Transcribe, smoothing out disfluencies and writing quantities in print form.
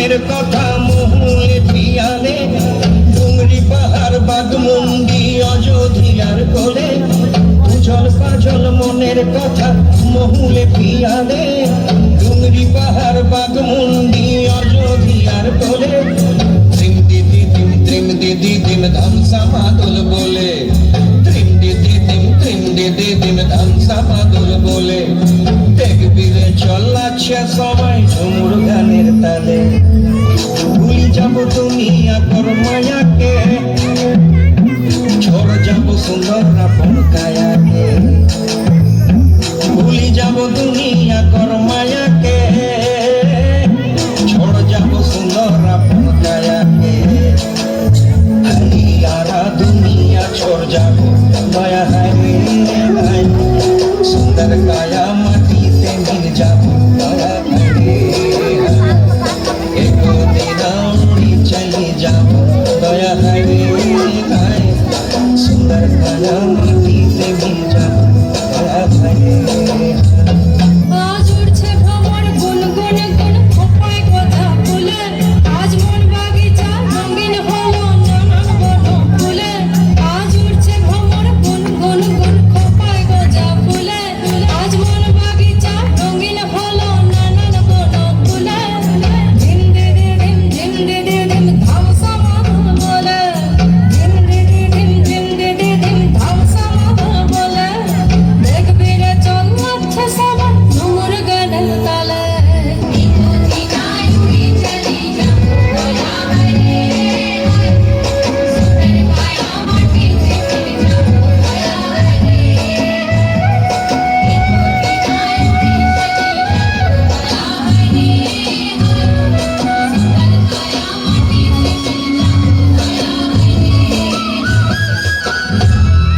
মনের কথা মহুলে পিয়ালে, ডুংরি পাহাড় বাগমুন্ডি অযোধ্যার কোলে, উজল পাজল মনের কথা মহুলে পিয়ালে, ডুংরি পাহাড় বাগমুন্ডি অযোধ্যার কোলে, ত্রিম দিদি দিম ধামসা মাদল বলে, ত্রিম দিদি ধামসা মাদল বলে, দেখবিরে চলাচ্ছে সবাই ঝুমুর গানের তালে। ভুলি যাব দুনিয়া কর মায়াকে, ঝড় যাব সুন্দর আপন কায়াকে, ভুলি যাব দুনিয়া কর